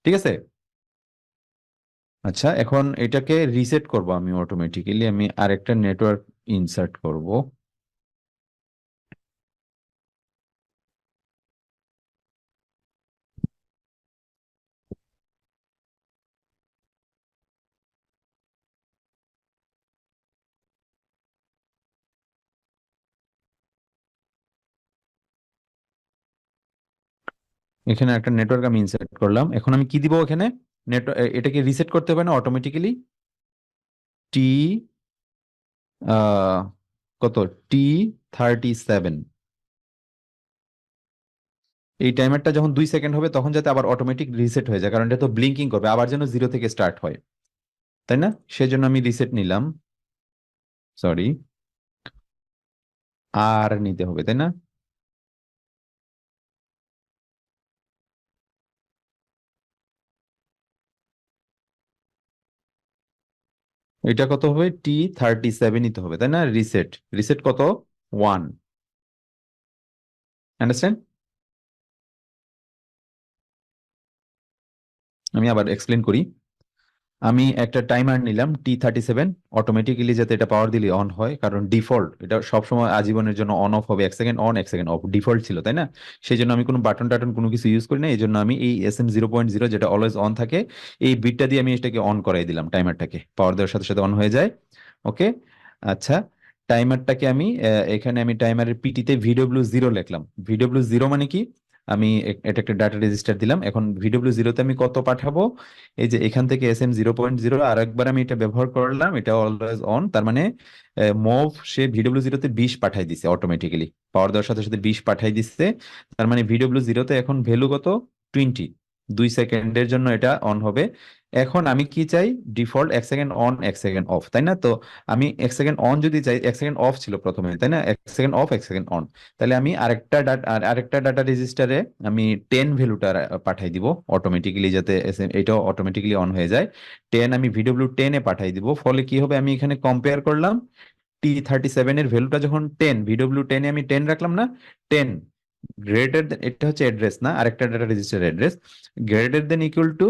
ঠিক আছে। আচ্ছা, এখন এটাকে রিসেট করব আমি অটোমেটিক্যালি। আমি আরেকটা নেটওয়ার্ক ইনসার্ট করব। এখানে একটা নেটওয়ার্ক আমি ইনসার্ট করলাম। এখন আমি কি দিব এখানে? এটাকে রিসেট করতে হবে না অটোমেটিক্যালি? টি কত, T37। এই টাইমারটা যখন 2 সেকেন্ড হবে তখন যাতে আবার অটোমেটিক রিসেট হয়ে যায়, কারণ এটা তো ব্লিঙ্কিং করবে, আবার যেন জিরো থেকে স্টার্ট হয়, তাই না? সেজন্য আমি রিসেট নিলাম। সরি, আর নিতে হবে, তাই না? এটা কত হবে? T37 নিতে হবে, তাই না? রিসেট, রিসেট কত? 1। আন্ডারস্ট্যান্ড? আমি আবার এক্সপ্লেন করি। আমি একটা টাইমার নিলাম T37, অটোমেটিক্যালি যাতে এটা পাওয়ার দিলে অন হয়, কারণ ডিফল্ট এটা সবসময় আজীবনের জন্য অন অফ হবে, 1 second on 1 second off, default ছিল, তাই না? সেই জন্য আমি কোনো বাটন টাটন কোনো কিছু ইউজ করি না। এই জন্য আমি এই SM0.0 যেটা অলওয়েজ অন থাকে, এই বিটটা দিয়ে আমি এটাকে অন করাই দিলাম, টাইমারটাকে পাওয়ার দেওয়ার সাথে সাথে অন হয়ে যায়। ওকে। আচ্ছা, টাইমারটাকে আমি এখানে আমি টাইমারের পিটিতে VW0 লিখলাম। VW0 মানে কি? আমি এটা একটা ডাটা রেজিস্টার দিলাম। এখন VW0 তে আমি কত পাঠাবো? এই যে এখান থেকে SM0.0, আর একবার আমি এটা ব্যবহার করলাম, এটা অলওয়েজ অন, তার মানে মভ সে VW0 তে 20 পাঠাই দিছে অটোমেটিক্যালি, পাওয়ার দেওয়ার সাথে সাথে 20 পাঠাই দিচ্ছে। তার মানে VW0 তে এখন ভ্যালু কত? 20। 2 সেকেন্ডের জন্য এটা অন হবে। এখন আমি কি চাই? Default 1 second on 1 second of, তাই না? তো আমি 1 সেকেন্ড অন যদি চাই, 1 সেকেন্ড অফ ছিল প্রথমে, তাই না? 1 সেকেন্ড অফ 1 সেকেন্ড অন। তাহলে আমি আরেকটা ডাটা রেজিস্টারে আমি 10 ভ্যালুটা পাঠাই দিব অটোমেটিক্যালি, যাতে এটাও অটোমেটিক্যালি অন হয়ে যায়। 10 আমি VW10-এ পাঠাই দিব। ফলে কি হবে? আমি এখানে কম্পেয়ার করলাম, T37 এর ভ্যালুটা যখন 10, VW10-এ আমি 10 রাখলাম না, 10 গ্রেটার দেন, এটা হচ্ছে অ্যাড্রেস না, আরেকটা data register address, greater than equal to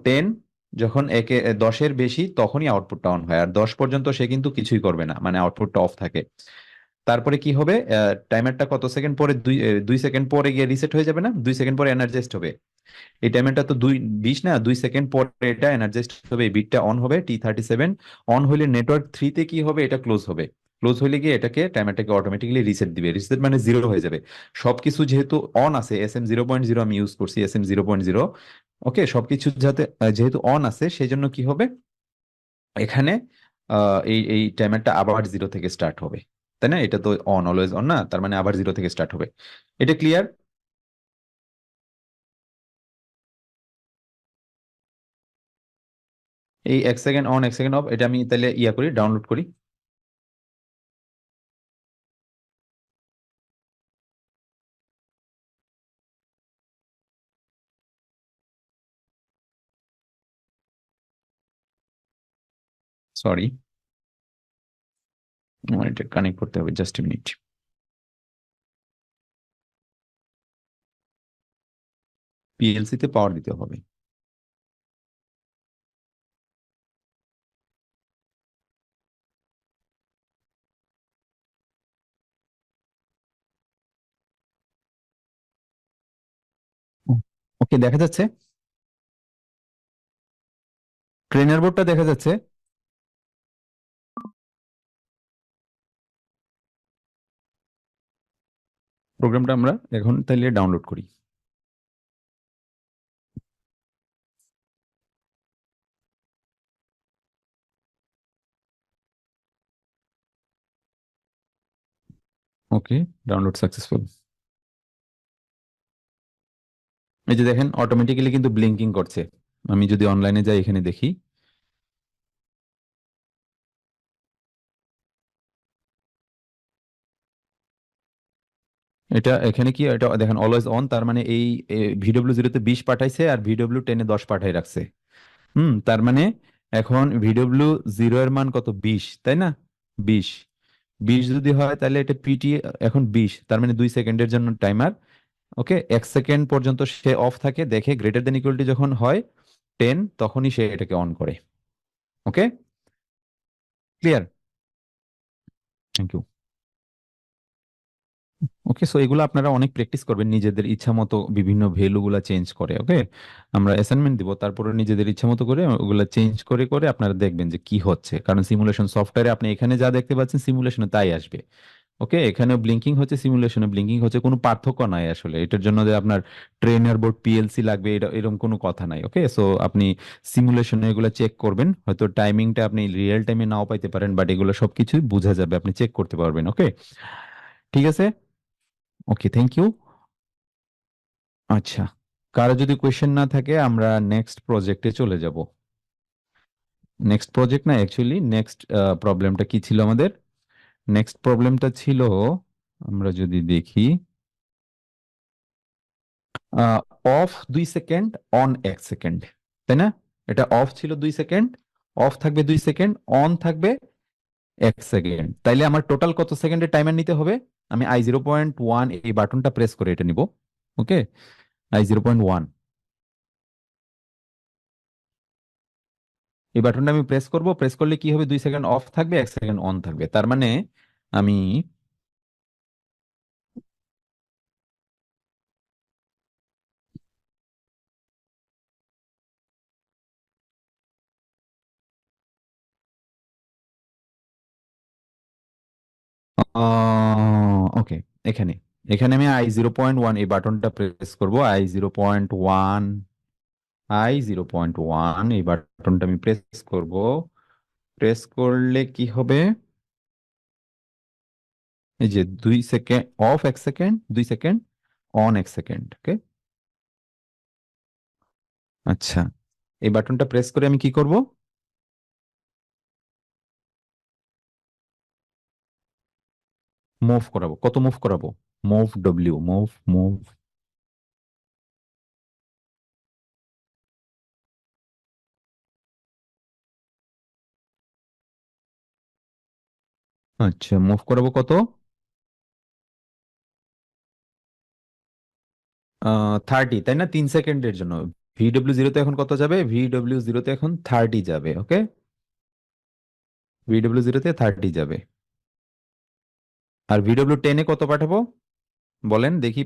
10। যখন 10-এর বেশি তখনই আউটপুটটা অন হয়, আর 10 পর্যন্ত সে কিন্তু কিছুই করবে না, মানে আউটপুটটা অফ থাকে। তারপরে কি হবে? টাইমারটা কত সেকেন্ড পরে? 2 সেকেন্ড পরে গিয়ে রিসেট হয়ে যাবে না? 2 সেকেন্ড পরে এনার্জাইজড হবে। এই টাইমারটা তো 20 না, 2 সেকেন্ড পরে এটা এনার্জাইজড হবে, এই বিটটা অন হবে, T37 অন হলে নেটওয়ার্ক 3-তে কি হবে? এটা ক্লোজ হবে। ক্লোজ হলে গিয়ে এটাকে টাইমারটাকে অটোমেটিক্যালি রিসেট দিবে। রিসেট মানে জিরো হয়ে যাবে। সবকিছু যেহেতু অন আছে, SM0.0 আমি ইউজ করছি, SM0.0। ওকে, সবকিছু যাতে যেহেতু অন আছে, সেই জন্য কি হবে এখানে? এই এই টাইমারটা আবার জিরো থেকে স্টার্ট হবে, তাই না? এটা তো অন, অলওয়েজ অন না, তার মানে আবার জিরো থেকে স্টার্ট হবে। এটা ক্লিয়ার? এই 1 সেকেন্ড অন 1 সেকেন্ড অফ, এটা আমি তাহলে ইয়া করি, ডাউনলোড করি। সরি, আমার এটা কানেক্ট করতে হবে, জাস্ট মিনিট। PLC তে পাওয়ার দিতে হবে। ওকে, দেখা যাচ্ছে? ট্রেনার বোর্ডটা দেখা যাচ্ছে? প্রোগ্রামটা আমরা এখন তাহলে ডাউনলোড করি। ওকে, ডাউনলোড সাকসেসফুল। এই যে দেখেন, অটোমেটিক্যালি কিন্তু ব্লিঙ্কিং করছে। আমি যদি অনলাইনে যাই, এখানে দেখি, এটা এখানে কি, এটা দেখেন অলওয়েজ অন, তার মানে এই VW0-তে 20 পাঠাইছে, আর VW10-এ 10 পাঠাই রাখছে। তার মানে এখন VW0 এর মান কত? 20, তাই না? 20, 20 যদি হয় তাহলে এটা পিটি এখন 20, তার মানে 2 সেকেন্ডের জন্য টাইমার। ওকে, 1 সেকেন্ড পর্যন্ত সে অফ থাকে, দেখে গ্রেটার দেন ইকুয়াল টু যখন হয় 10 তখনই সে এটাকে অন করে। Okay, clear? Thank you. Okay, so এগুলো আপনারা অনেক প্র্যাকটিস করবেন নিজেদের ইচ্ছা মতো বিভিন্ন ভ্যালু গুলা চেঞ্জ করে। ওকে, আমরা অ্যাসাইনমেন্ট দিব, তারপরে নিজেদের ইচ্ছা মতো করে ওগুলা চেঞ্জ করে করে আপনারা দেখবেন যে কি হচ্ছে, কারণ সিমুলেশন সফটওয়্যারে আপনি এখানে যা দেখতে পাচ্ছেন সিমুলেশনে তাই আসবে। ওকে, এখানে ব্লিঙ্কিং হচ্ছে, সিমুলেশনে ব্লিঙ্কিং হচ্ছে, কোনো পার্থক্য নাই আসলে। এটার জন্য যে আপনার ট্রেনার বোর্ড পিএলসি লাগবে এটা এরকম কোনো কথা নাই। ওকে, সো আপনি সিমুলেশনে এগুলো চেক করবেন, হয়তো টাইমিংটা আপনি রিয়েল টাইমে নাও পাইতে পারেন, বাট এগুলো সবকিছুই বোঝা যাবে, আপনি চেক করতে পারবেন। ওকে, ঠিক আছে। ওকে, থ্যাংক ইউ। আচ্ছা, কারো যদি কোয়েশ্চেন না থাকে আমরা নেক্সট প্রজেক্টে চলে যাব। নেক্সট প্রজেক্ট না, অ্যাকচুয়ালি নেক্সট প্রবলেমটা কি ছিল আমাদের? নেক্সট প্রবলেমটা ছিল, আমরা যদি দেখি, অফ 2 সেকেন্ড, অন 1 সেকেন্ড, তাই না? এটা অফ ছিল 2 সেকেন্ড, অফ থাকবে 2 সেকেন্ড, অন থাকবে 1 সেকেন্ড। তাইলে আমার টোটাল কত সেকেন্ডের টাইমার নিতে হবে? আমি I0.1 এই বাটনটা প্রেস করে এটা নিব। ওকে, I0.1 এই বাটনটা আমি প্রেস করব, প্রেস করলে কি হবে? 2 সেকেন্ড অফ থাকবে, 1 সেকেন্ড অন থাকবে, তার মানে আমি ওকে, এখানে এখানে আমি I0.1 এই বাটনটা প্রেস করব। I0.1, I0.1 এই বাটনটা আমি প্রেস করব। প্রেস করলে কি হবে? এই যে 2 second off, 1 second, 2 second on, 1 second. Okay, আচ্ছা, এই বাটনটা প্রেস করে আমি কি করব? মুভ করাবো। কত মুভ করাবো? Move W, move move. আচ্ছা, মুভ করাবো কত? 30, তাই না? 3 সেকেন্ডের জন্য। VW0 তে এখন কত যাবে? VW0 তে এখন 30 যাবে। ওকে, VW0 তে 30 যাবে। আর VW10-এ কত পাঠাবো বলেন দেখি?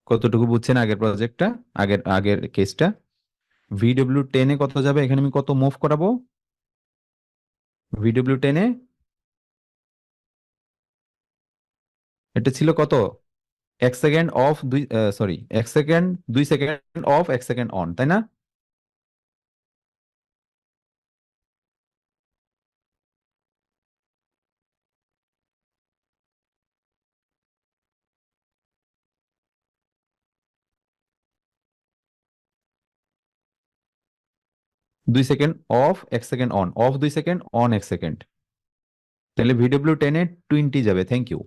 কতটুকু বুঝছেন আগের প্রজেক্টটা, আগের আগের কেসটা? VW10-এ কত যাবে? এখানে আমি কত মুভ করাবো VW10-এ? এটা ছিল কত? 1 সেকেন্ড অফ, দুই, sorry, 1 second, 2 second off, 1 second on, তাই না? 2 second off, 1 second on, of 2 second, on 1 second. তাহলে VW10-এ 20 যাবে। Thank you.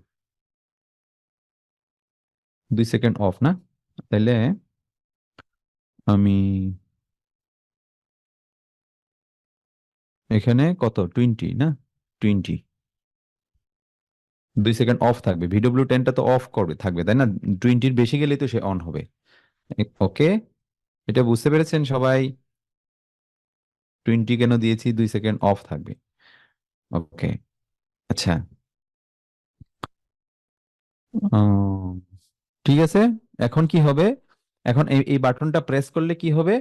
2 সেকেন্ড অফ না? তাহলে আমি এখানে কত, 20 না? 20, 2 সেকেন্ড অফ থাকবে, VW10টা তো অফ করবে থাকবে, তাই না? 20-র বেশি গেলেই তো সে অন হবে। ওকে, এটা বুঝতে পেরেছেন সবাই? 20 কেন দিয়েছি? 2 সেকেন্ড অফ থাকবে। ওকে, আচ্ছা, উম, ঠিক আছে। এখন কি হবে? এখন এই এই বাটনটা প্রেস করলে কি হবে?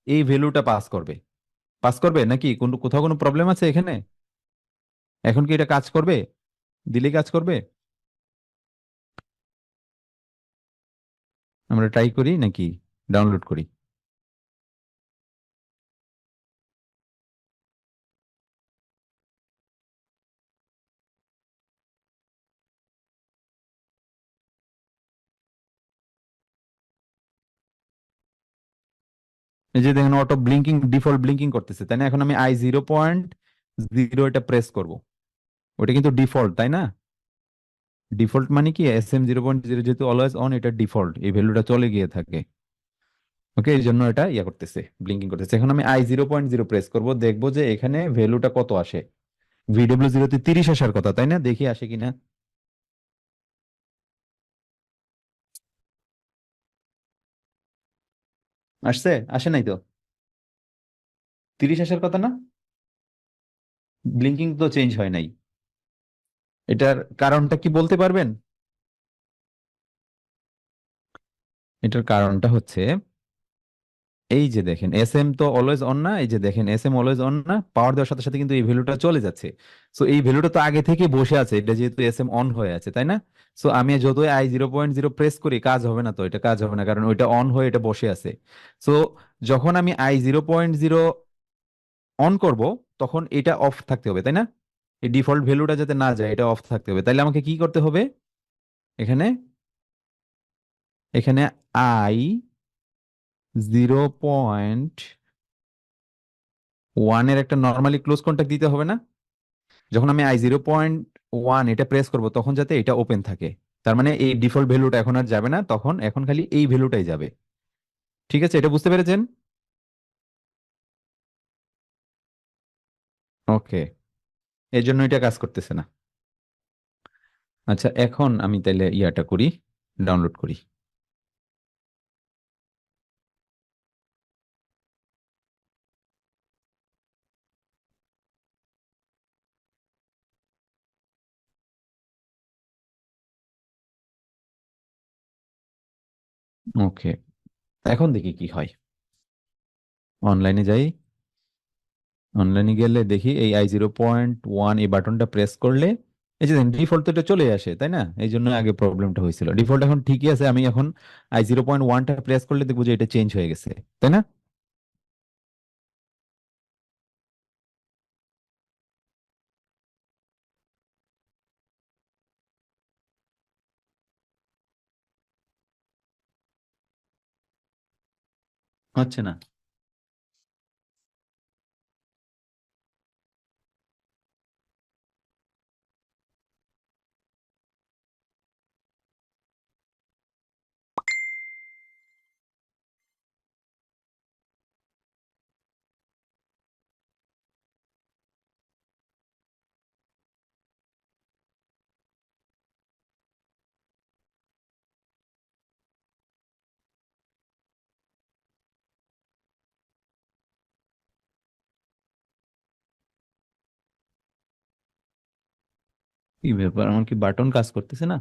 এই ভ্যালুটা পাস করবে। পাস করবে নাকি কোথাও কোনো প্রবলেম আছে এখানে? এখন কি এটা কাজ করবে? দিলে কাজ করবে? আমরা ট্রাই করি নাকি ডাউনলোড করি? এই যে দেখেন অটো ব্লিঙ্কিং, ডিফল্ট ব্লিঙ্কিং করতেছে, তাই না? এখন আমি I0.0 এটা প্রেস করব, ওটা কিন্তু ডিফল্ট, তাই না? ডিফল্ট মানে কি, SM0.0 যেহেতু অলওয়েজ অন, এটা ডিফল্ট, এই ভ্যালুটা চলে গিয়ে থাকে। ওকে, এই জন্য এটা ইয়া করতেছে, ব্লিঙ্কিং করতেছে। এখন আমি I0.0 প্রেস করব, দেখবো যে এখানে ভ্যালুটা কত আসে। VW0-তে 30 আসার কথা, তাই না? দেখি আসে কিনা। আসছে? আসে নাই তো? 30 আসার কথা না? ব্লিঙ্কিং তো চেঞ্জ হয় নাই। এটার কারণটা কি বলতে পারবেন? এটার কারণটা হচ্ছে, এই যে দেখেন এস এম তো অলওয়েজ অন না, এই যে দেখেন এস এম অলওয়েজ অন না, পাওয়ার দেওয়ার সাথে সাথে কিন্তু এই ভ্যালুটা চলে যাচ্ছে। সো এই ভ্যালুটা তো আগে থেকে বসে আছে, এটা যেহেতু এস এম অন হয়ে আছে, তাই না? সো আমি যতই I0.0 প্রেস করি, কাজ হবে না, তো এটা কাজ হবে না, কারণ ওইটা অন হয়ে এটা বসে আছে। সো যখন আমি I0.0 অন করব, তখন এটা অফ থাকতে হবে, তাই না? এই ডিফল্ট ভ্যালুটা যাতে না যায়, এটা অফ থাকতে হবে। তাইলে আমাকে কি করতে হবে? এখানে এখানে I0.1 এর একটা নর্মালি ক্লোজ কন্টাক্ট দিতে হবে না? যখন আমি I0.1 এটা প্রেস করব, তখন যাতে এটা ওপেন থাকে। তার মানে এই ডিফল্ট ভ্যালুটা এখন আর যাবে না, তখন এখন খালি এই ভ্যালুটাই যাবে। ঠিক আছে, এটা বুঝতে পেরেছেন? ওকে, এই জন্য এটা কাজ করতেছে না। আচ্ছা, এখন আমি তাইলে ইয়াটা করি, ডাউনলোড করি। ওকে, এখন দেখি কি হয়। অনলাইনে যাই। অনলাইনে গেলে দেখি এই I0.1 এই বাটনটা প্রেস করলে, এই যে ডিফল্ট তো এটা চলে আসে, তাই না? এই জন্য আগে প্রবলেমটা হয়েছিল। ডিফল্ট এখন ঠিকই আছে, আমি এখন I0.1টা প্রেস করলে দেখবো যে এটা চেঞ্জ হয়ে গেছে, তাই না? হচ্ছে না? কি ব্যাপার, আমার কি বাটন কাজ করতেছে না?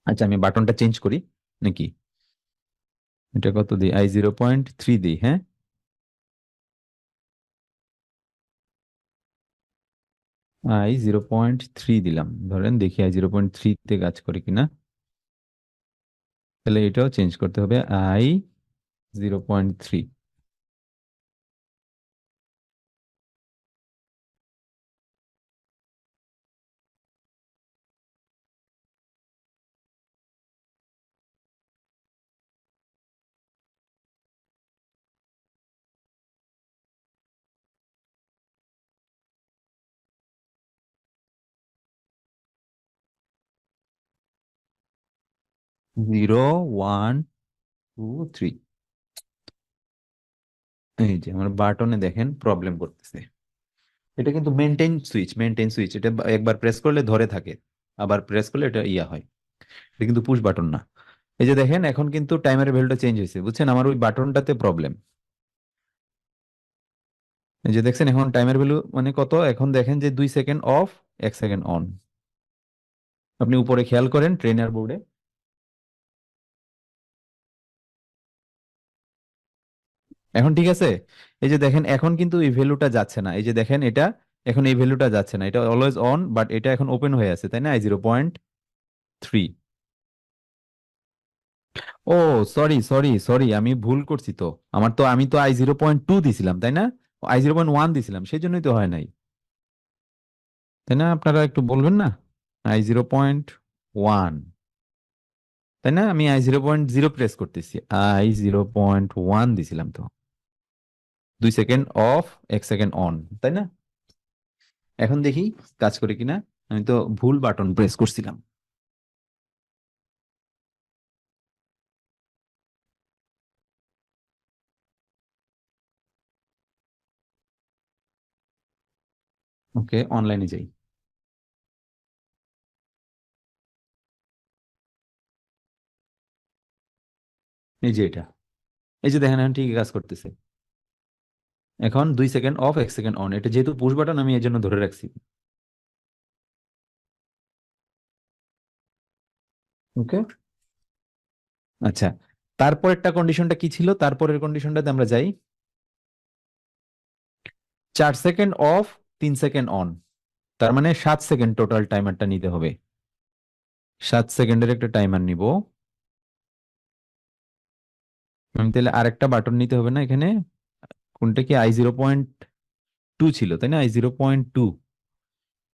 আচ্ছা, আমি বাটনটা চেঞ্জ করি নাকি? এটা কত দিই? I0.3 দিই, হ্যাঁ। I0.3 দিলাম, ধরেন দেখি I0.3 তে কাজ করে কিনা। তাহলে এটাও চেঞ্জ করতে হবে, I0.3। 0, 1, 2, 3। এই যে আমার বাটনে দেখেন প্রবলেম করতেছে। এটা কিন্তু মেনটেন সুইচ, এটা একবার প্রেস করলে ধরে থাকে, আবার প্রেস করলে এটা ইয়া হয়। এটা কিন্তু পুশ বাটন না। এই যে দেখেন এখন কিন্তু টাইমারের ভ্যালুটা চেঞ্জ হয়েছে, বুঝছেন? আমার ওই বাটনটাতে প্রবলেম। এই যে দেখছেন এখন টাইমার ভ্যালু মানে কত, এখন দেখেন যে 2 সেকেন্ড অফ, 1 সেকেন্ড অন। আপনি উপরে খেয়াল করেন ট্রেনার বোর্ডে। এখন ঠিক আছে? এই যে দেখেন এখন কিন্তু এই ভ্যালুটা যাচ্ছে না, এই যে দেখেন এটা, এখন এই ভ্যালুটা যাচ্ছে না, এটা অলওয়েজ অন, বাট এটা এখন ওপেন হয়ে আছে, তাই না? I0.3। ও, সরি, আমি ভুল করছি তো। আমি তো I0.2 দিছিলাম, তাই না? I0.1 দিছিলাম, সেই জন্যই তো হয় নাই, তাই না? আপনারা একটু বলবেন না? I0.1, তাই না? আমি I0.0 প্রেস করতেছি, I0.1 দিছিলাম তো। 2 সেকেন্ড অফ, 1 সেকেন্ড অন, তাই না? এখন দেখি কাজ করে কিনা। আমি তো ভুল বাটন প্রেস করছিলাম। ওকে, অনলাইনে যাই। এই যে এটা, এই যে দেখেন এখন ঠিকই কাজ করতেছে। এখন 2 সেকেন্ড অফ 1 সেকেন্ড অন, এটা যেহেতু পুশ বাটন আমি এই জন্য ধরে রাখছি। ওকে। আচ্ছা, তারপরেরটা কন্ডিশনটা কি ছিল? তারপরের কন্ডিশনটাতে আমরা যাই। 4 সেকেন্ড অফ, 3 সেকেন্ড অন, তার মানে 7 সেকেন্ড টোটাল টাইমারটা নিতে হবে। 7 সেকেন্ডের একটা টাইমার নিব। আমি তাহলে আরেকটা বাটন নিতে হবে না এখানে? কোনটা কি I0.2 ছিল তাই না? I0.2,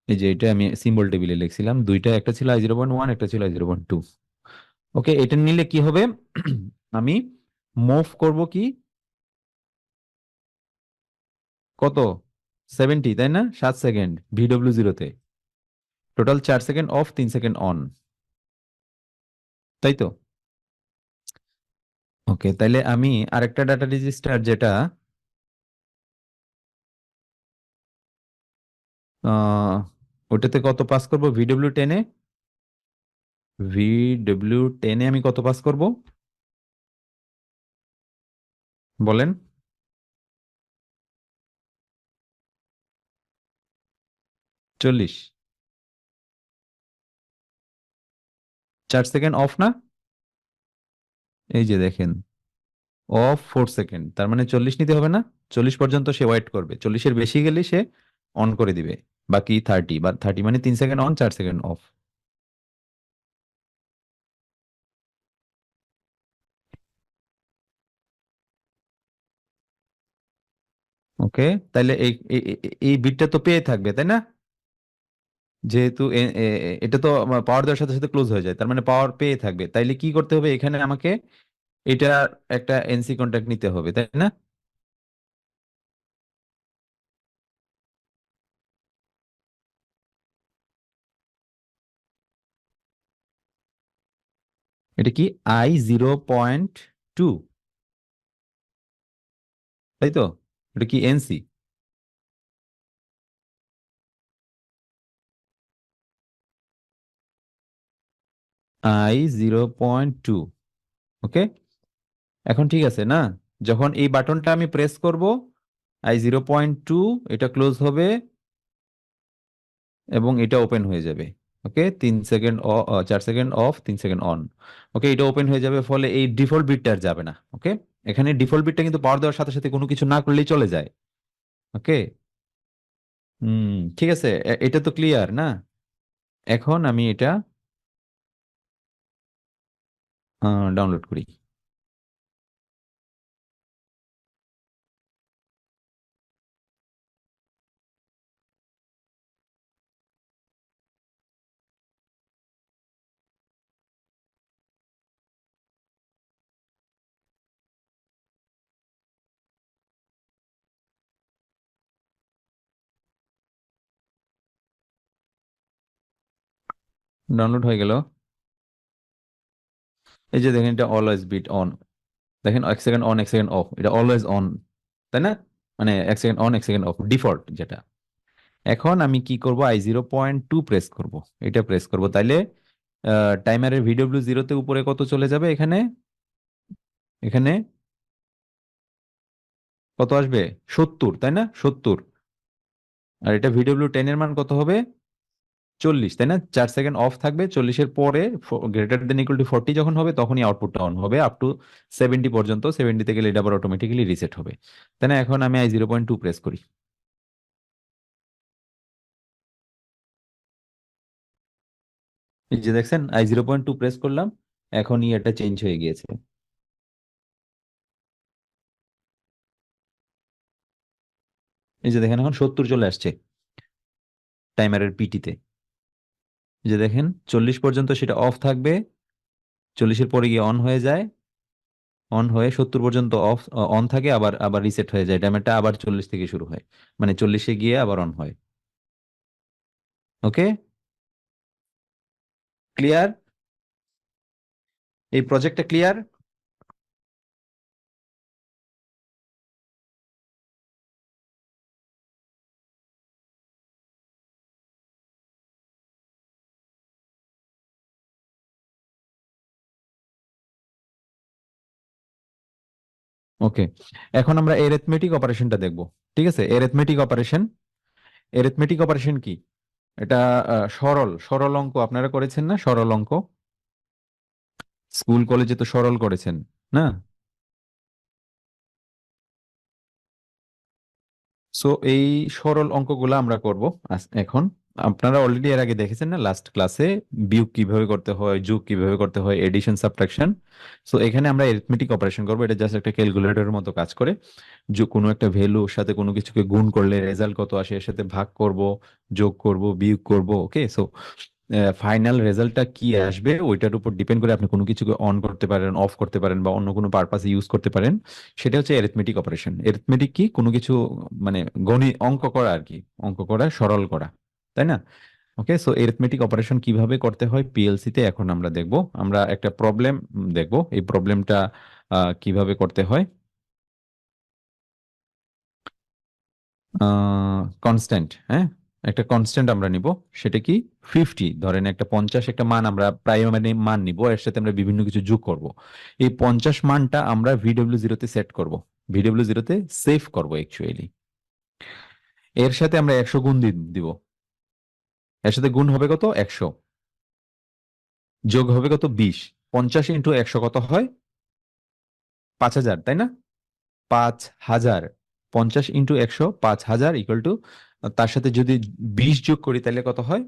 এই যে এটা আমি সিম্বল টেবিলে লিখছিলাম দুইটা, একটা ছিল I0.1, একটা ছিল I0.2। ওকে, এটা নিলে কি হবে? আমি মুভ করব কি, কত, 70 তাই না? 7 সেকেন্ড VW0 তে, total 4 second off 3 second on, তাই তো? ওকে, তাইলে আমি আরেকটা ডাটা রেজিস্টার যেটা আহ ওটাতে কত পাস করব VW10-এ? VW10-এ আমি কত পাস করব, বলেন? 40। 4 সেকেন্ড অফ না? এই যে দেখেন, অফ 4 সেকেন্ড, তার মানে 40 নিতে হবে না? 40 পর্যন্ত সে ওয়েট করবে, 40-এর বেশি গেলে সে অন করে দিবে। বাকি 30, বা 30 মানে 3 সেকেন্ড অন, 4 সেকেন্ড অফ। ওকে, তাহলে এই বিটটা তো পেয়ে থাকবে তাই না? যেহেতু এটা তো পাওয়ার দেওয়ার সাথে সাথে ক্লোজ হয়ে যায়, তার মানে পাওয়ার পেয়ে থাকবে। তাইলে কি করতে হবে এখানে আমাকে? এটা একটা এনসি কন্ট্যাক্ট নিতে হবে তাই না? এটা কি I0.2, তাই তো? এটা কি এনসি? I0.2। ওকে, এখন ঠিক আছে না? যখন এই বাটনটা আমি প্রেস করব, I0.2 এটা ক্লোজ হবে এবং এটা ওপেন হয়ে যাবে। Okay, 3 second, 4 second off, 3 second on. Okay, এটা ওপেন হয়ে যাবে, ফলে এই ডিফল্ট বিটটা আর যাবে না। ওকে, এখানে ডিফল্ট বিটটা কিন্তু পাওয়ার দেওয়ার সাথে সাথে কোনো কিছু না করলেই চলে যায়। ওকে। হুম, ঠিক আছে, এটা তো ক্লিয়ার না? এখন আমি এটা ডাউনলোড করি। ডাউনলোড হয়ে গেল। এই যে দেখেন, এটা অলওয়েজ বিট অন। দেখেন, 1 সেকেন্ড অন 1 সেকেন্ড অফ, এটা অলওয়েজ অন, তাই না? মানে 1 second on 1 second off, default যেটা। এখন আমি কি করব? I0.2 প্রেস করব, এটা প্রেস করব, তাইলে টাইমারের VW0-তে উপরে কত চলে যাবে এখানে? এখানে কত আসবে? 70 তাই না? 70। আর এটা VW10 এর মান কত হবে? 40 তাই না? 4 সেকেন্ড অফ থাকবে, 40-এর পরে গ্রেটার দেন ইকুয়াল টু 40 যখন হবে তখনই আউটপুটটা অন হবে, আপ টু 70 পর্যন্ত। 70-তে গেলে এটা আবার অটোমেটিক্যালি রিসেট হবে, তাই না? এখন আমি I0.2 প্রেস করি। এই যে দেখছেন, I0.2 প্রেস করলাম, এখনই এটা চেঞ্জ হয়ে গিয়েছে। এই যে দেখেন, এখন 70 চলে আসছে টাইমারের পিটিতে। এই যে দেখেন, 40 পর্যন্ত সেটা অফ থাকবে, 40-এর পরে গিয়ে অন হয়ে যায়, অন হয়ে 70 পর্যন্ত অফ, অন থাকে, আবার আবার রিসেট হয়ে যায়, টাইমারটা আবার 40 থেকে শুরু হয়, মানে 40-এ গিয়ে আবার অন হয়। ওকে, ক্লিয়ার? এই প্রজেক্টটা ক্লিয়ার? ওকে, এখন আমরা এরিথমেটিক অপারেশনটা দেখব। ঠিক আছে, এরিথমেটিক অপারেশন। এরিথমেটিক অপারেশন কি? এটা সরল সরল অঙ্ক আপনারা করেছেন না? সরল অঙ্ক স্কুল কলেজে তো সরল করেছেন না? সো এই সরল অঙ্কগুলো আমরা করব এখন। আপনারা অলরেডি এর আগে দেখেছেন না লাস্ট ক্লাসে, বিয়োগ কিভাবে করতে হয়, যোগ কিভাবে করতে হয়, এডিশন সাবট্রাকশন। সো এখানে আমরা এরিথমেটিক অপারেশন করব, এটা জাস্ট একটা ক্যালকুলেটরের মতো কাজ করে। যে কোনো একটা ভ্যালুর সাথে কোনো কিছুকে গুণ করলে রেজাল্ট কত আসে, এর সাথে ভাগ করব, যোগ করব, বিয়োগ করব। ওকে, সো ফাইনাল রেজাল্টটা কি আসবে ওইটার উপর ডিপেন্ড করে আপনি কোনো কিছুকে অন করতে পারেন, অফ করতে পারেন, বা অন্য কোনো পারপাসে ইউজ করতে পারেন। সেটা হচ্ছে এরিথমেটিক অপারেশন। এরিথমেটিক কি? কোনো কিছু মানে গণিত অঙ্ক করা আর কি, অঙ্ক করা, সরল করা, তাই না? ওকে, সো এরিথমেটিক অপারেশন কিভাবে করতে হয় পিএলসি তে এখন আমরা দেখব। আমরা একটা প্রবলেম দেখব, এই প্রবলেমটা কিভাবে করতে হয়। কনস্ট্যান্ট, হ্যাঁ, একটা কনস্ট্যান্ট আমরা নিব। সেটা কি? 50। ধরেন একটা 50 একটা মান আমরা প্রাইমারি মান নিব, এর সাথে আমরা বিভিন্ন কিছু যোগ করব। এই 50 মানটা আমরা VW0 তে সেট করব, VW0 তে সেভ করব অ্যাকচুয়ালি। এর সাথে আমরা 100 গুণ দিব। এর সাথে গুণ হবে কত? 100। যোগ হবে কত? 20। 50 × 100 কত হয়? 5000, তাই না? 5000। 50 × 100, 5000 ইকুয়াল টু, তার সাথে যদি 20 যোগ করি তাহলে কত হয়?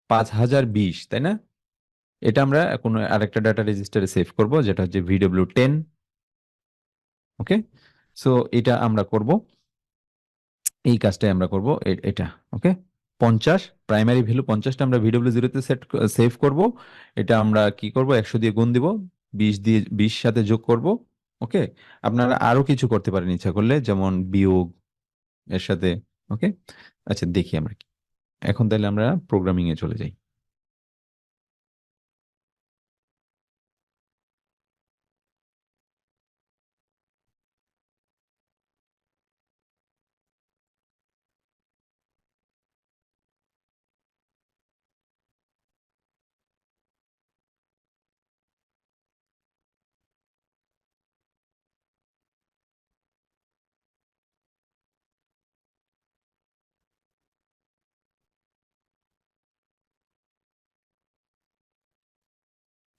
5020, তাই না? এটা আমরা কোনো আরেকটা ডাটা রেজিস্টারে সেভ করব, যেটা হচ্ছে VW10। ওকে, সো এটা আমরা করব, এই কাজটাই আমরা করব, এটা। ওকে, 50 প্রাইমারি ভ্যালু 50টা আমরা VW0 তে সেভ করব। এটা আমরা কি করব? 100 দিয়ে গুণ দিব, 20 দিয়ে 20 সাথে যোগ করব। ওকে, আপনারা আরো কিছু করতে পারেন ইচ্ছা করলে, যেমন বিয়োগ এর সাথে। ওকে, আচ্ছা দেখি আমরা কি। এখন তাহলে আমরা প্রোগ্রামিং এ চলে যাই।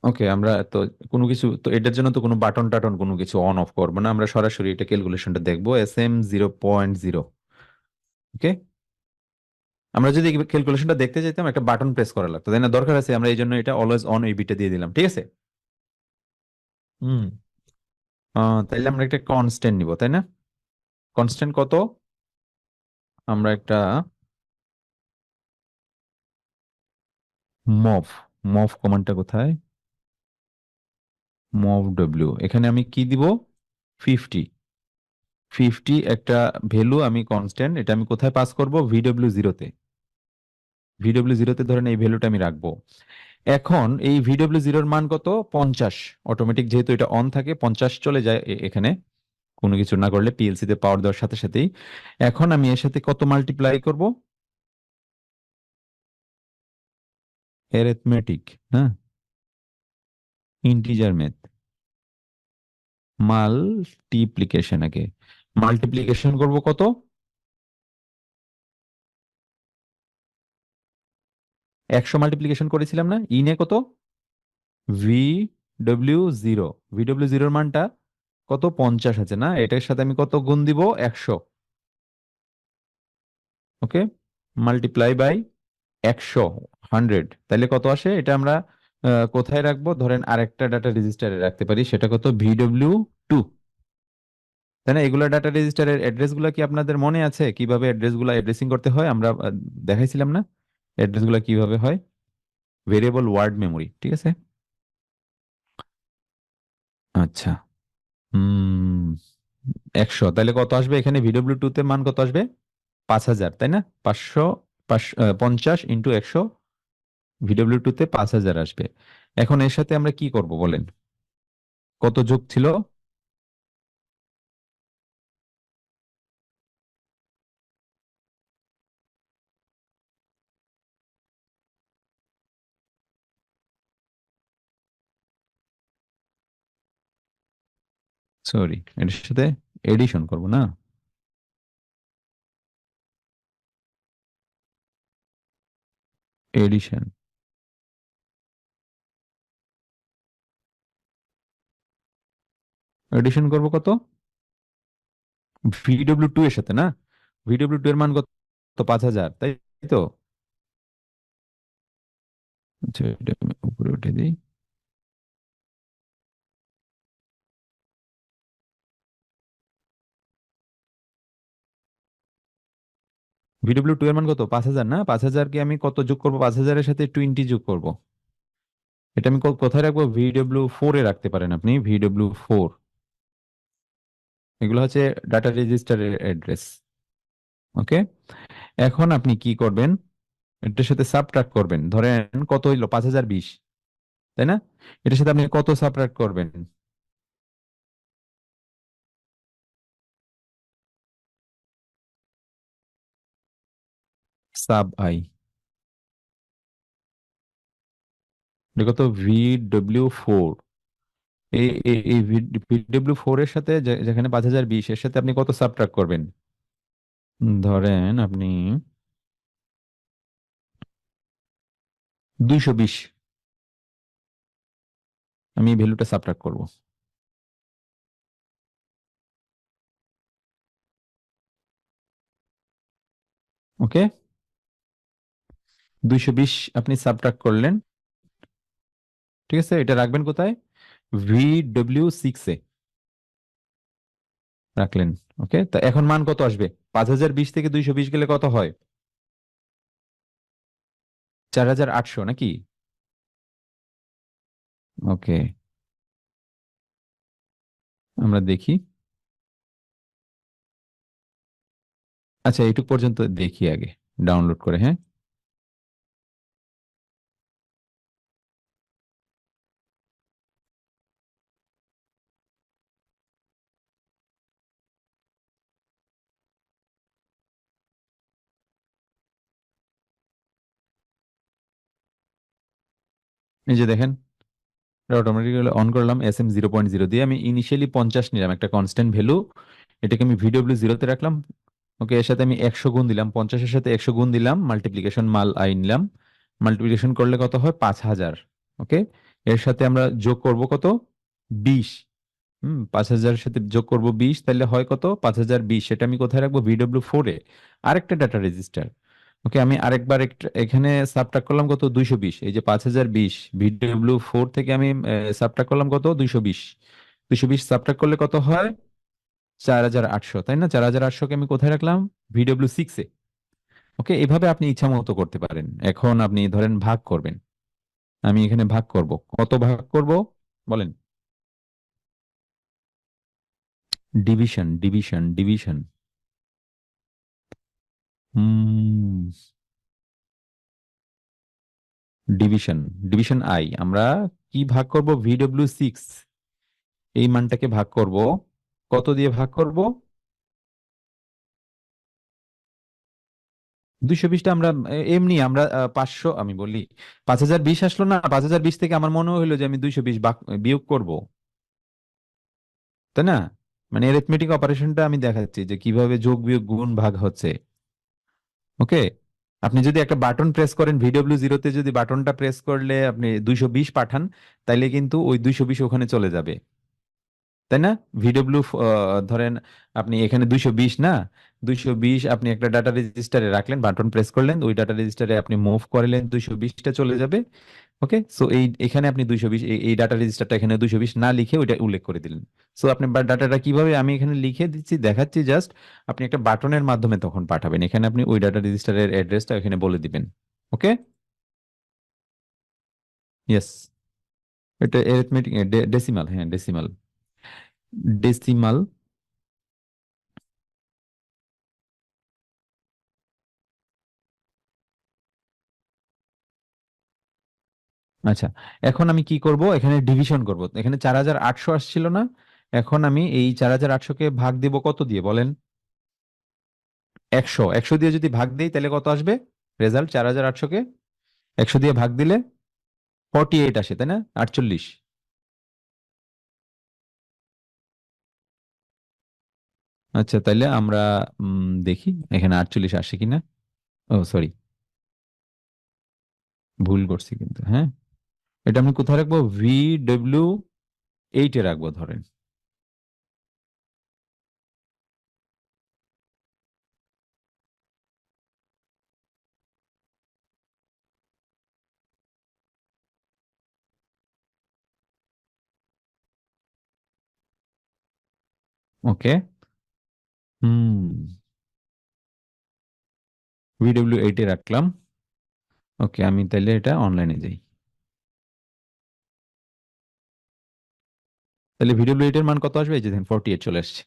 ওকে, আমরা তো কোনো কিছু তো এটার জন্য তো কোনো বাটন টাটন কোনো কিছু অন অফ করবো না, আমরা সরাসরি এটা ক্যালকুলেশনটা দেখবো। SM 0.0। ওকে, আমরা যদি ক্যালকুলেশনটা দেখতে চাইতাম একটা বাটন প্রেস করা লাগতো, তাই না? দরকার আছে, আমরা এই জন্য এটা অলওয়েজ অন এই বিটে দিয়ে দিলাম। ঠিক আছে। হুম, তাইলে আমরা একটা কনস্ট্যান্ট নিব, তাই না? কনস্ট্যান্ট কত? আমরা একটা মভ, মভ কমান্ডটা কোথায়? মভ ডব্লিউ, এখানে আমি কি দিব? 50। 50 একটা ভ্যালু আমি কনস্ট্যান্ট, এটা আমি কোথায় পাস করব? VW0 তে। VW0 তে ধরেন এই ভ্যালুটা আমি রাখবো। এখন এই VW0-র মান কত? 50। অটোমেটিক যেহেতু এটা অন থাকে, 50 চলে যায় এখানে, কোনো কিছু না করলে পিএলসি তে পাওয়ার দেওয়ার সাথে সাথেই। এখন আমি এর সাথে কত মাল্টিপ্লাই করব? অ্যারিথমেটিক, হ্যাঁ, ইন্টিজার ম্যাথ, মাল্টিপ্লিকেশন। আগে মাল্টিপ্লিকেশন করব কত? 100 মাল্টিপ্লিকেশন করেছিলাম না ইনে কত? VW0, VW0-র মানটা কত? 50 আছে না? এটার সাথে আমি কত গুণ দিব? 100। ওকে, মাল্টিপ্লাই বাই 100, 100, তাহলে কত আসে? এটা আমরা কোথায় রাখবো? ধরেন আরেকটা ডাটা রেজিস্টারে রাখতে পারি, সেটা কত? VW2, তাই না? এগুলো ডাটা রেজিস্টারের অ্যাড্রেস গুলা কি আপনাদের মনে আছে? কিভাবে অ্যাড্রেস গুলা অ্যাড্রেসিং করতে হয় আমরা দেখাইছিলাম না? অ্যাড্রেস গুলা কিভাবে হয়? ভেরিয়েবল ওয়ার্ড মেমোরি, ঠিক আছে। আচ্ছা, হুম, 100, তাহলে কত আসবে এখানে? VW2 তে মান কত আসবে? 5000, তাই না? 500, 50 × 100, VW2 তে 5000 আসবে। এখন এর সাথে আমরা কি করব বলেন? কত যোগ ছিল? সরি, এটার সাথে এডিশন করব না? এডিশন, এডিশন করব কত? VW2 এর সাথে না? VW2 এর মান কত? তো 5,000, তাই তো? আচ্ছা, এটা আমি উপরে উঠে দিই। VW2 এর মান কত? 5,000 না? 5,000 কে আমি কত যোগ করবো? 5,000 এর সাথে 20 যোগ করব। এটা আমি কোথায় রাখবো? VW4 এ রাখতে পারেন আপনি, VW4। এগুলো হচ্ছে ডাটা রেজিস্টারের অ্যাড্রেস। ওকে, এখন আপনি কি করবেন? এটার সাথে সাবট্রাক্ট করবেন। ধরেন কত হইলো? 5,020, তাই না? এটার সাথে আপনি কত সাবট্রাক্ট করবেন? সাব আই, এটা কত? VW4। এই VW4 এর সাথে যেখানে 5,020, এর সাথে আপনি কত সাবট্রাক্ট করবেন? ধরেন আপনি 220, আমি এই ভ্যালুটা সাবট্রাক্ট করব। ওকে, 220 আপনি সাবট্রাক্ট করলেন। ঠিক আছে, এটা রাখবেন কোথায়? VW6 এ রাখলেন। ওকে, তা এখন মান কত আসবে? 5,020 থেকে 220 গেলে কত হয়? 4,800 নাকি? ওকে, আমরা দেখি। আচ্ছা, এইটুক পর্যন্ত দেখি আগে, ডাউনলোড করে, হ্যাঁ। এই যে দেখেন, অটোমেটিক্যালি অন করলাম। SM 0.0 দিয়ে আমি ইনিশিয়ালি 50 নিলাম, একটা কনস্ট্যান্ট ভ্যালু। এটাকে আমি VW0 তে রাখলাম। ওকে, এর সাথে আমি 100 গুণ দিলাম, 50-এর সাথে 100 গুণ দিলাম, মাল্টিপ্লিকেশন মাল আই নিলাম। মাল্টিপ্লিকেশন করলে কত হয়? 5,000। ওকে, এর সাথে আমরা যোগ করব কত? 20। 5,000-এর সাথে যোগ করব 20, তাহলে হয় কত? 5,020। সেটা আমি কোথায় রাখবো? VW4 এ, আরেকটা ডাটা রেজিস্টার। ওকে, আমি আরেকবার এখানে সাবট্রাক্ট করলাম কত? 220। এই যে 5,020 VW4 থেকে আমি সাবট্রাক্ট করলাম কত? 220। 220 সাবট্রাক্ট করলে কত হয়? 4,800, তাই না? 4,800 কে আমি কোথায় রাখলাম? VW6 এ। ওকে, এভাবে আপনি ইচ্ছা মতো করতে পারেন। এখন আপনি ধরেন ভাগ করবেন। আমি এখানে ভাগ করব, কত ভাগ করব বলেন? Division, division, division. Hmm, division, division I. আমরা কি ভাগ করব? VW6, এই মানটাকে ভাগ করব। কত দিয়ে ভাগ করব? 220টা আমরা এমনি আমরা 500, আমি বলি 5,020 আসলো না? 5,020 থেকে আমার মনে হইলো যে আমি 220 বিয়োগ করব, তাই না? মানে এরিথমেটিক অপারেশনটা আমি দেখাচ্ছি যে কিভাবে যোগ বিয়োগ গুণ ভাগ হচ্ছে। ওকে, আপনি যদি একটা বাটন প্রেস করেন, VW0 তে যদি বাটনটা প্রেস করলে আপনি 220 পাঠান, তাইলে কিন্তু ওই 220 ওখানে চলে যাবে, তাই না? ভিডব্লিউ, ধরেন আপনি এখানে 220 না, 220 আপনি একটা ডাটা রেজিস্টারে রাখলেন, বাটন প্রেস করলেন, ওই ডাটা রেজিস্টারে আপনি মুভ করলেন, 220টা চলে যাবে। ওকে, সো এই এখানে আপনি 220, এই ডাটা রেজিস্টারটা এখানে 220 না লিখে ওইটা উল্লেখ করে দিলেন। সো আপনি ডাটাটা কিভাবে আমি এখানে লিখে দিচ্ছি দেখাচ্ছি জাস্ট। আপনি একটা বাটনের মাধ্যমে তখন পাঠাবেন, এখানে আপনি ওই ডাটা রেজিস্টারের অ্যাড্রেসটা এখানে বলে দিবেন। ওকে, ইয়েস। এটা এরিথমেটিক ডেসিমাল, হ্যাঁ ডেসিমাল, ডেসিমাল। আচ্ছা, এখন আমি কি করব? এখানে ডিভিশন করব। এখানে 4,800 আসছিল না? এখন আমি এই 4,800-কে ভাগ দিব কত দিয়ে বলেন? 100, 100 দিয়ে যদি ভাগ দিই তাহলে কত আসবে? রেজাল্ট 4,800-কে 100 দিয়ে ভাগ দিলে 48 আসে, তাই না? 48। আচ্ছা, তাইলে আমরা দেখি এখানে 48 আসে কিনা। ও সরি, ভুল করছি কিন্তু, হ্যাঁ। এটা আমি কোথায় রাখবো? VW8 এ রাখবো ধরেন। ওকে। হুম, VW8 এ রাখলাম। ওকে, আমি তাইলে এটা অনলাইনে যাই। তাহলে VW8 এর মান কত আসবে? এই যে দেখেন 48 চলে আসছে।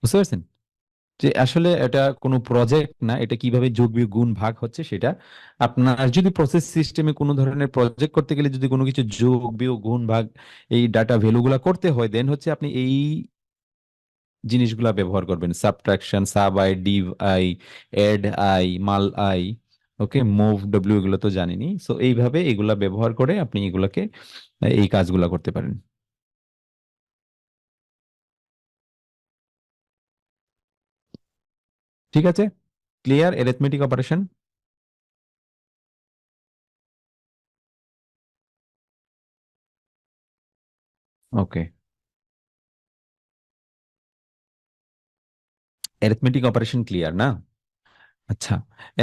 বুঝতে পারছেন যে আসলে এটা কোনো প্রজেক্ট না, এটা কিভাবে যোগ বিয়োগ গুণ ভাগ হচ্ছে সেটা। আপনার যদি প্রসেস সিস্টেমে কোনো ধরনের প্রজেক্ট করতে গেলে যদি কোনো কিছু যোগ বিয়োগ গুণ ভাগ এই ডাটা ভ্যালুগুলা করতে হয়, দেন হচ্ছে আপনি এই জিনিসগুলা ব্যবহার করবেন: subtraction, sub I, div I, add I, mul I, okay, mov W, এগুলো তো জানেনই। সো এইভাবে এগুলা ব্যবহার করে আপনি এগুলাকে এই কাজগুলা করতে পারেন। ঠিক আছে, ক্লিয়ার অ্যারিথমেটিক অপারেশন। ওকে, অ্যারিথমেটিক অপারেশন ক্লিয়ার না? আচ্ছা,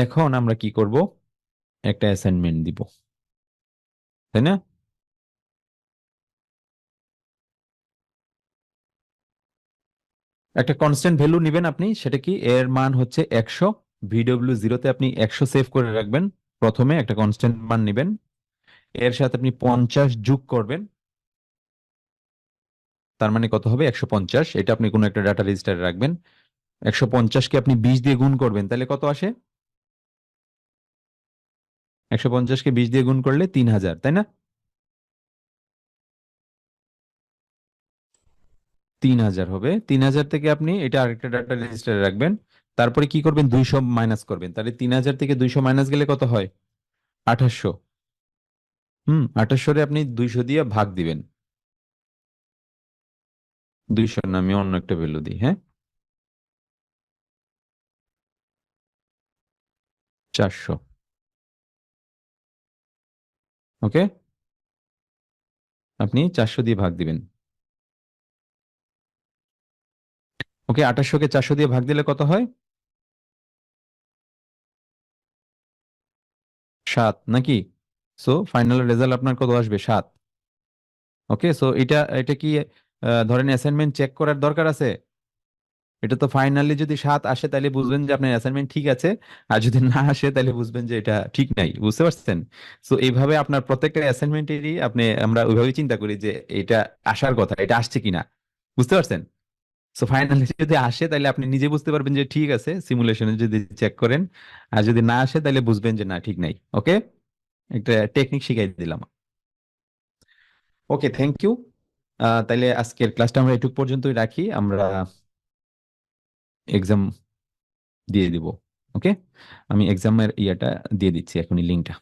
এখন আমরা কি করব? একটা অ্যাসাইনমেন্ট দিব, তাই না? একটা কনস্ট্যান্ট ভ্যালু নেবেন আপনি, সেটা কি? এর মান হচ্ছে 100। VW0 তে আপনি 100 সেভ করে রাখবেন। প্রথমে একটা কনস্ট্যান্ট মান নেবেন, এর সাথে আপনি 50 যোগ করবেন। তার মানে কত হবে? 150। এটা আপনি কোনো একটা ডাটা রেজিস্টারে রাখবেন। 150কে আপনি 20 দিয়ে গুণ করবেন, তাহলে কত আসে? 150কে 20 দিয়ে গুণ করলে 3000, তাই না? 3000 হবে। 3000 থেকে আপনি এটা আরেকটা ডাটা রেজিস্টারে রাখবেন। তারপরে কি করবেন? 200 মাইনাস করবেন, তাহলে 3000 থেকে 200 মাইনাস গেলে কত হয়? 2800। 2800 রে আপনি 200 দিয়ে ভাগ দিবেন। 200 না, আমি অন্য একটা ভ্যালু দিই, হ্যাঁ। 400। ওকে, আপনি 400 দিয়ে ভাগ দিবেন। ওকে, 2800 কে 400 দিয়ে ভাগ দিলে কত হয়? 7 নাকি? সো ফাইনাল রেজাল্ট আপনার কত আসবে? 7। ওকে, সো এটা এটা কি ধরেন অ্যাসাইনমেন্ট চেক করার দরকার আছে? এটা তো ফাইনালি যদি 7 আসে তাহলে বুঝবেন যে আপনার অ্যাসাইনমেন্ট ঠিক আছে। আর যদি না আসে তাহলে বুঝবেন যে এটা ঠিক নাই। বুঝতে পারছেন? সো এইভাবে আপনার প্রত্যেকটা অ্যাসাইনমেন্টেরই আমরা ওইভাবেই চিন্তা করি যে এটা আসার কথা, এটা আসছে কিনা। বুঝতে পারছেন? সো ফাইনালি যদি আসে তাহলে আপনি নিজে বুঝতে পারবেন যে ঠিক আছে, সিমুলেশনে যদি চেক করেন। আর যদি না আসে তাহলে বুঝবেন যে না, ঠিক নাই। ওকে, একটা টেকনিক শিখাই দিলাম। ওকে, থ্যাংক ইউ। তাহলে আজকের ক্লাসটা আমরা এটুক পর্যন্তই রাখি। আমরা এক্সাম দিয়ে দিব। ওকে, আমি এক্সামের ইয়েটা দিয়ে দিচ্ছি এখনই, লিঙ্কটা।